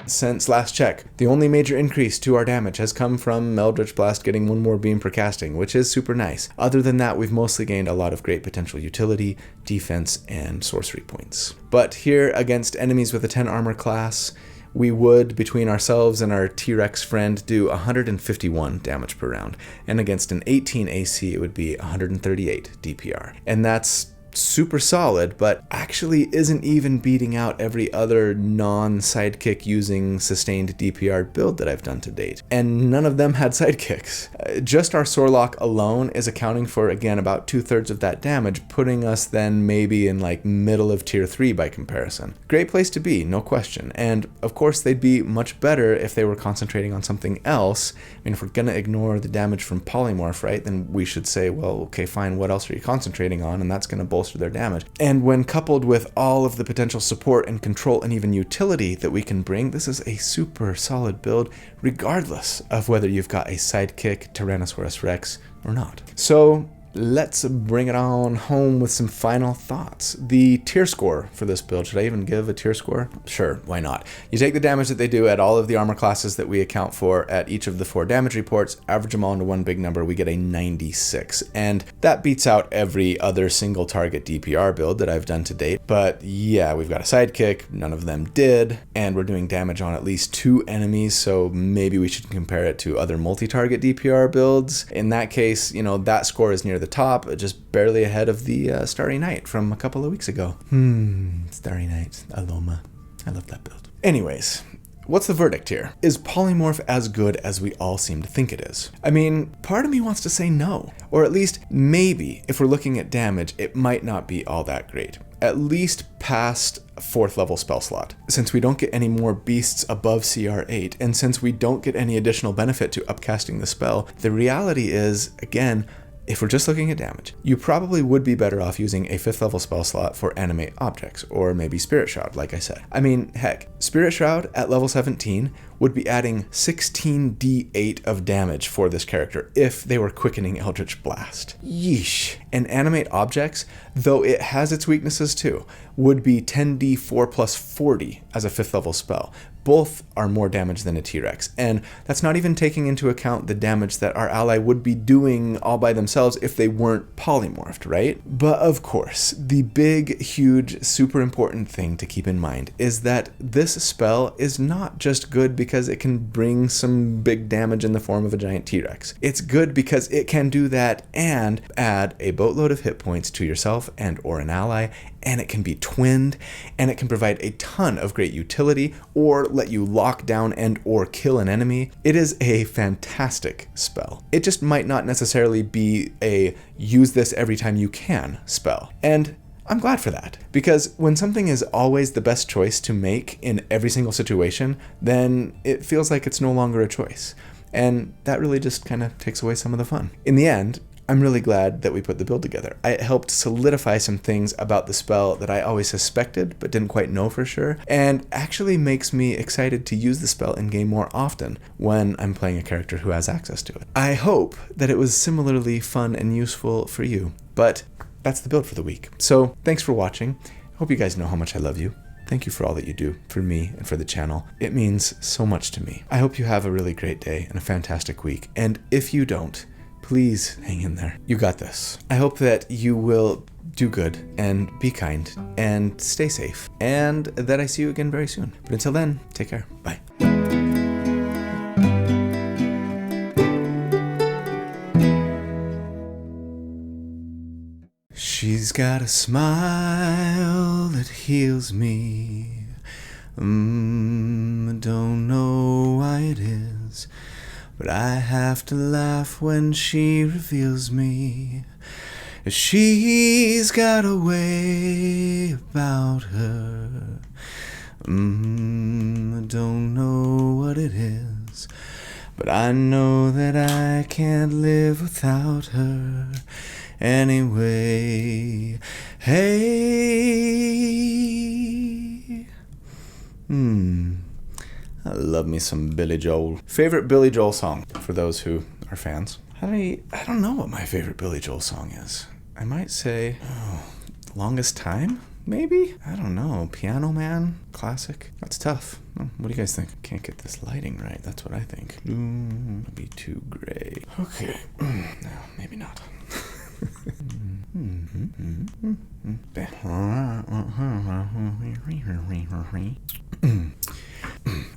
Since last check, the only major increase to our damage has come from Eldritch Blast getting 1 more beam per casting, which is super nice. Other than that, we've mostly gained a lot of great potential utility, defense, and sorcery points. But here, against enemies with a 10 armor class, we would, between ourselves and our T-Rex friend, do 151 damage per round. And against an 18 AC, it would be 138 DPR. And that's super solid, but actually isn't even beating out every other non-sidekick using sustained DPR build that I've done to date. And none of them had sidekicks. Just our Sorlock alone is accounting for, again, about 2/3 of that damage, putting us then maybe in like middle of tier 3 by comparison. Great place to be, no question. And of course they'd be much better if they were concentrating on something else. I mean, if we're gonna ignore the damage from Polymorph, right, then we should say, well, okay, fine, what else are you concentrating on? And that's gonna bolster their damage. And when coupled with all of the potential support and control and even utility that we can bring, this is a super solid build, regardless of whether you've got a sidekick Tyrannosaurus Rex or not. So let's bring it on home with some final thoughts. The tier score for this build, should I even give a tier score? Sure, why not? You take the damage that they do at all of the armor classes that we account for at each of the 4 damage reports, average them all into one big number, we get a 96. And that beats out every other single target DPR build that I've done to date. But yeah, we've got a sidekick, none of them did, and we're doing damage on at least 2 enemies, so maybe we should compare it to other multi-target DPR builds. In that case, you know, that score is near the top, just barely ahead of the Starry Night from a couple of weeks ago. Starry Night, Aloma. I love that build. Anyways, what's the verdict here? Is Polymorph as good as we all seem to think it is? I mean, part of me wants to say no. Or at least, maybe, if we're looking at damage, it might not be all that great. At least past 4th level spell slot. Since we don't get any more beasts above CR8, and since we don't get any additional benefit to upcasting the spell, the reality is, again, if we're just looking at damage, you probably would be better off using a 5th level spell slot for animate objects, or maybe Spirit Shroud, like I said. I mean, heck, Spirit Shroud at level 17 would be adding 16d8 of damage for this character if they were quickening Eldritch Blast. Yeesh. And animate objects, though it has its weaknesses too, would be 10d4 plus 40 as a 5th level spell. Both are more damage than a T-Rex, and that's not even taking into account the damage that our ally would be doing all by themselves if they weren't polymorphed, right? But of course, the big, huge, super important thing to keep in mind is that this spell is not just good because it can bring some big damage in the form of a giant T-Rex. It's good because it can do that and add a boatload of hit points to yourself and or an ally, and it can be twinned, and it can provide a ton of great utility or let you lock down and or kill an enemy. It is a fantastic spell. It just might not necessarily be a use this every time you can spell. And I'm glad for that, because when something is always the best choice to make in every single situation, then it feels like it's no longer a choice. And that really just kind of takes away some of the fun. In the end, I'm really glad that we put the build together. It helped solidify some things about the spell that I always suspected but didn't quite know for sure, and actually makes me excited to use the spell in game more often when I'm playing a character who has access to it. I hope that it was similarly fun and useful for you, but that's the build for the week. So thanks for watching. I hope you guys know how much I love you. Thank you for all that you do for me and for the channel. It means so much to me. I hope you have a really great day and a fantastic week, and if you don't, please hang in there. You got this. I hope that you will do good and be kind and stay safe, and that I see you again very soon. But until then, take care. Bye. She's got a smile that heals me. Don't know why it is, but I have to laugh when she reveals me. She's got a way about her. Don't know what it is, but I know that I can't live without her anyway. Hey. I love me some Billy Joel. Favorite Billy Joel song, for those who are fans. I don't know what my favorite Billy Joel song is. I might say, Longest Time? Maybe? I don't know. Piano Man? Classic? That's tough. What do you guys think? Can't get this lighting right. That's what I think. Maybe too gray. Okay. No, maybe not.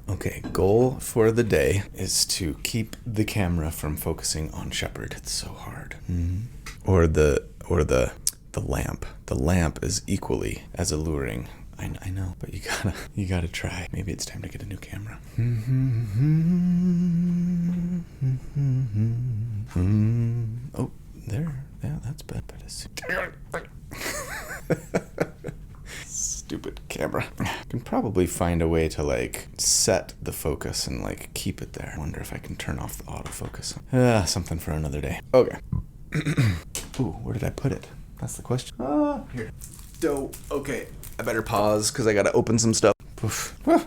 Okay, goal for the day is to keep the camera from focusing on Shepard. It's so hard. Or the lamp. The lamp is equally as alluring. I know, but you gotta try. Maybe it's time to get a new camera. Oh, there. Yeah, that's bad. Stupid camera. I can probably find a way to like set the focus and like keep it there. I wonder if I can turn off the autofocus. Something for another day. Okay. Ooh, where did I put it? That's the question. Here. Dope. Okay. I better pause because I gotta open some stuff. I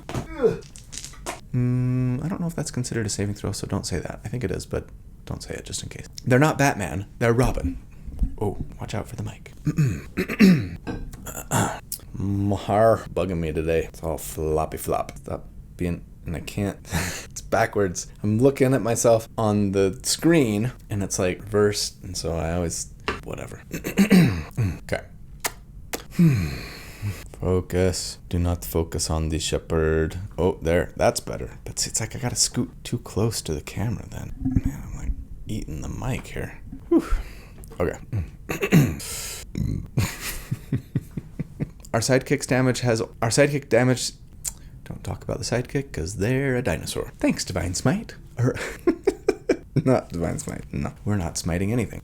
don't know if that's considered a saving throw, so don't say that. I think it is, but don't say it just in case. They're not Batman. They're Robin. Oh, watch out for the mic. Mahar bugging me today. It's all floppy flop. Stop being... And I can't... It's backwards. I'm looking at myself on the screen, and it's like reversed, and so I always... Whatever. Okay. Focus. Do not focus on the Shepard. Oh, there. That's better. But see, it's like I gotta scoot too close to the camera then. Man, I'm like eating the mic here. Whew. Okay. Our sidekick damage... Don't talk about the sidekick, because they're a dinosaur. Thanks, Divine Smite. Not Divine Smite. No, we're not smiting anything.